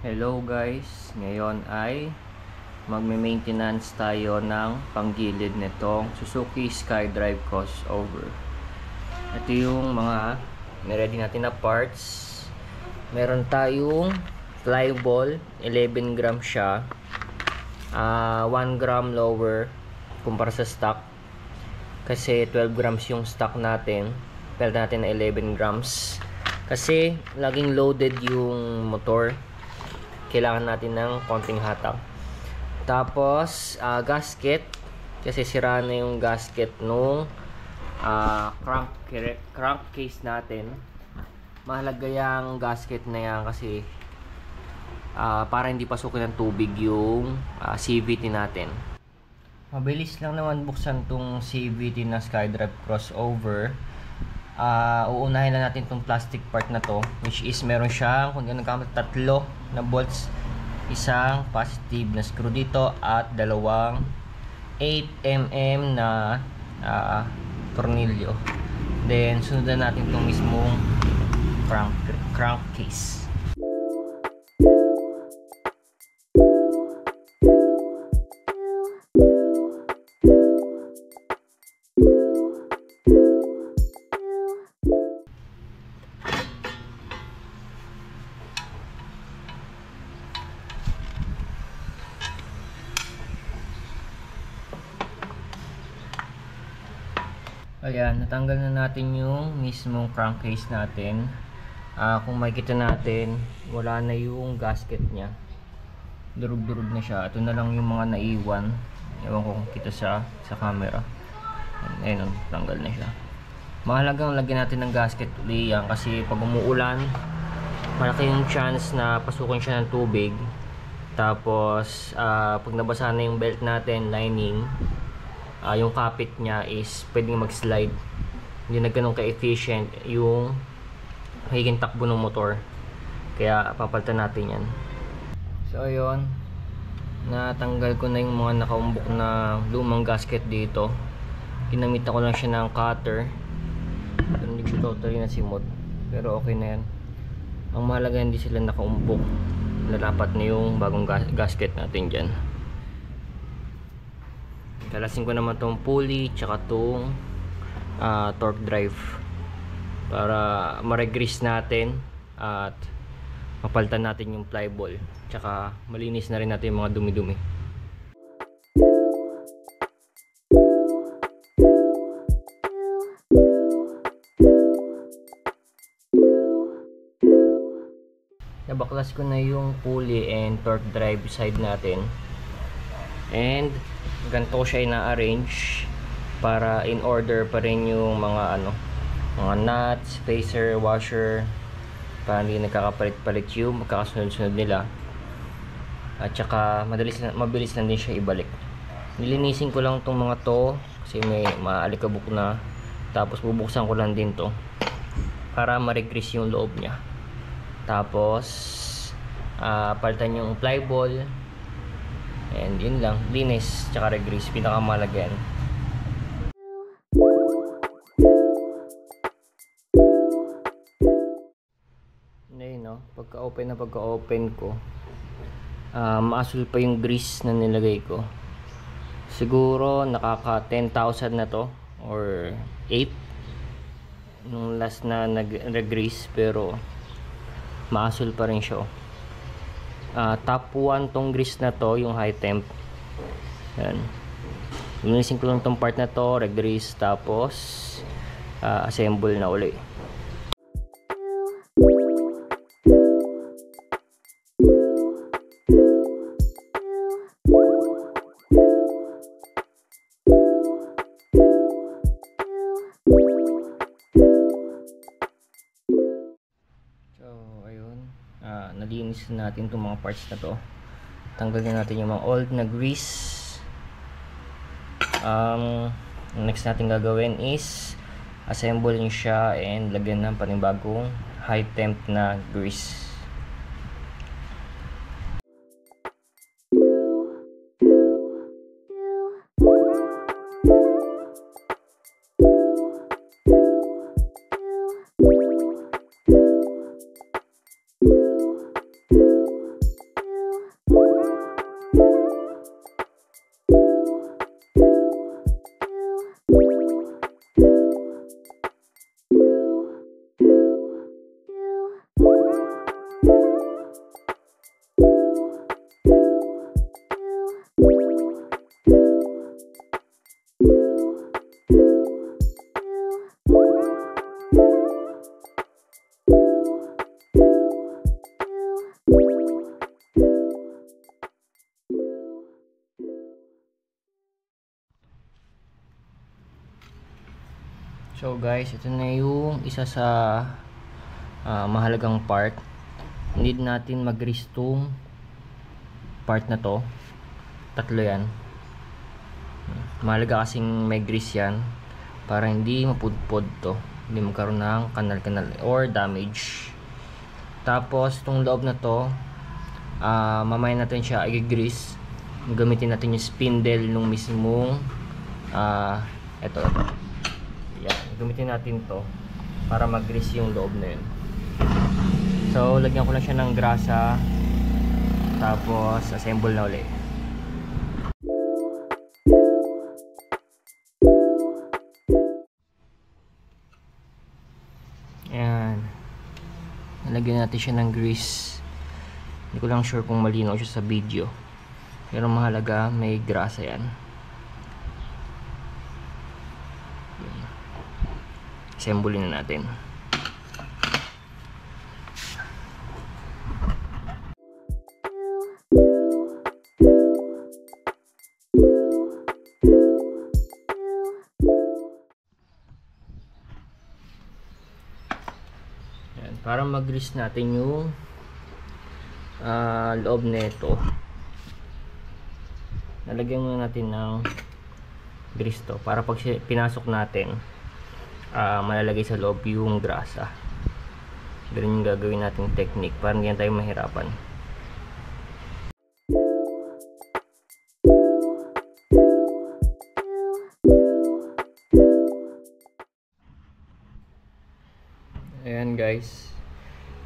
Hello guys, ngayon ay magme-maintenance tayo ng panggilid nitong Suzuki SkyDrive crossover. Ito yung mga niready natin na parts. Meron tayong flyball, 11 gram siya, 1 gram lower kumpara sa stock kasi 12 grams yung stock natin. Pwede natin na 11 grams kasi laging loaded yung motor, kailangan natin ng konting hatak. Tapos gasket, kasi sira na yung gasket nung crankcase natin. Mahalaga yung gasket na yan kasi para hindi pasukin ng tubig yung CVT natin. Mabilis lang naman buksan tong CVT na SkyDrive crossover. Uunahin na natin tong plastic part na to, which is meron siyang, kung ganun kamot, 3 na bolts, isang positive na screw dito at dalawang 8mm na tornilyo. Then sundan natin tong mismong crankcase. Ayan, natanggal na natin yung mismong crankcase natin. Kung makikita natin, wala na yung gasket niya. Durug-durug na siya. Ito na lang yung mga naiwan. Ewan ko kung kita sa camera. Ayun, tanggal na siya. Mahalagang lagyan natin ng gasket uli yan kasi pag umuulan, malaki yung chance na pasukin siya ng tubig. Tapos, pag nabasa na yung belt natin, lining, yung kapit niya is pwedeng mag-slide. Hindi na ganun ka-efficient yung magiging takbo ng motor. Kaya papalitan natin yan. So ayun, natanggal ko na yung mga nakaumbok na lumang gasket dito. Ginamit ko lang siya ng cutter. Pero hindi siya totally nasimot. Pero okay na yan. Ang mahalaga hindi sila nakaumbok. Lalapat na yung bagong gasket natin dyan. Kalasin ko naman tong pulley tsaka tong torque drive para ma-regrease natin at mapalitan natin yung flyball tsaka malinis na rin natin yung mga dumi-dumi. Nabaklas ko na yung pulley and torque drive side natin. And ganito ko siya ina-arrange para in order pa rin yung mga mga nuts, spacer, washer, para hindi nagkakapalit-palit yung magkakasunod-sunod nila. At saka mabilis lang din siya ibalik. Nilinisin ko lang tong mga to kasi may maalikabok na. Tapos bubuksan ko lang din to para ma-regrease yung loob niya. Tapos palitan yung flyball. And yun lang, linis tsaka regrease, pinakamahalaga yan. Ngayon no, pagka-open ko, maasul pa yung grease na nilagay ko. Siguro nakaka 10,000 na to or 8 nung last na nag-grease, pero maasul pa rin siya. Top 1 tong grease na to, yung high temp. Yan. Linisin ko lang tong part na to, regrease, tapos assemble na uli. Nalinis natin itong mga parts na to. Tanggalin natin yung mga old na grease. Next natin gagawin is assemble siya and lagyan ng panibagong high temp na grease. So guys, ito na yung isa sa mahalagang part. Need natin mag-grease tong part na to. Tatlo yan. Mahalaga kasing may grease yan para hindi mapudpod to, hindi magkaroon ng kanal-kanal or damage. Tapos itong loob na to, mamaya natin siya i-grease. Gamitin natin yung spindle nung mismong ito. Yan, gamitin natin to para mag-grease yung loob na yun. So lagyan ko lang siya ng grasa, tapos assemble na ulit. Ayan, nalagyan natin siya ng grease. Hindi ko lang sure kung malinaw siya sa video, pero mahalaga may grasa yan. Assemble na natin. Ayan, para mag-grease natin yung loob nito, nalagyan muna natin ng grease to para pag pinasok natin, malalagay sa loob yung grasa. Ganun yung gagawin nating technique para hindi tayo mahirapan. Ayan guys,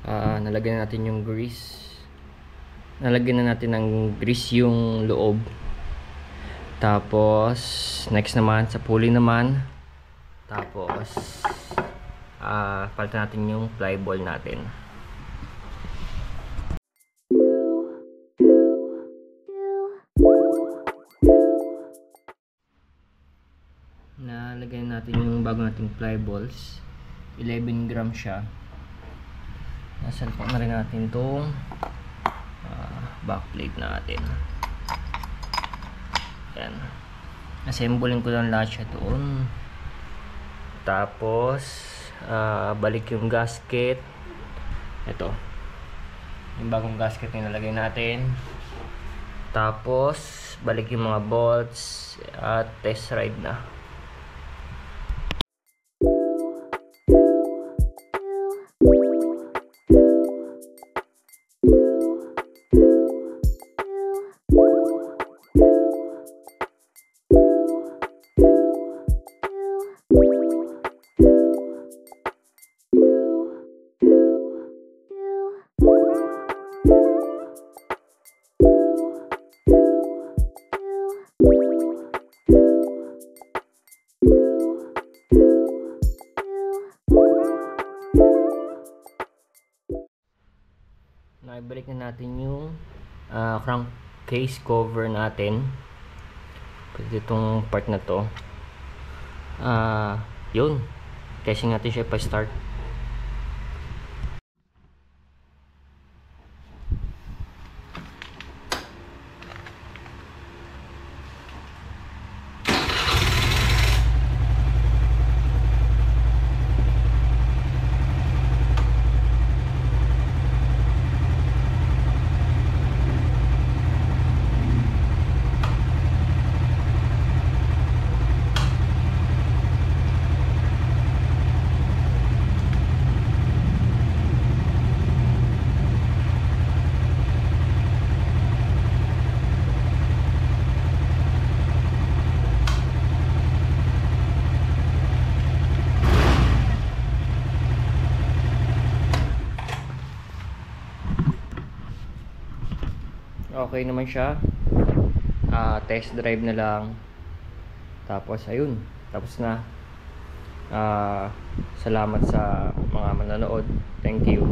nalagyan na natin yung grease. Nalagyan na natin ng grease yung loob. Tapos next naman sa pulley naman. Tapos palitan natin yung ply ball natin. Nalagyan natin yung bago nating ply balls. 11 gram siya. Nasalpak na rin natin itong backplate natin. Yan. Assemblein ko lang lahat siya doon. Tapos balik yung gasket. Ito yung bagong gasket na nilagay natin. Tapos balik yung mga bolts at test ride na. Naibalik na natin yung crankcase cover natin. Pwede itong part na to. Yun. Testing natin siya pa-start. Okay naman siya. Test drive na lang. Tapos ayun, tapos na. Salamat sa mga manonood. Thank you.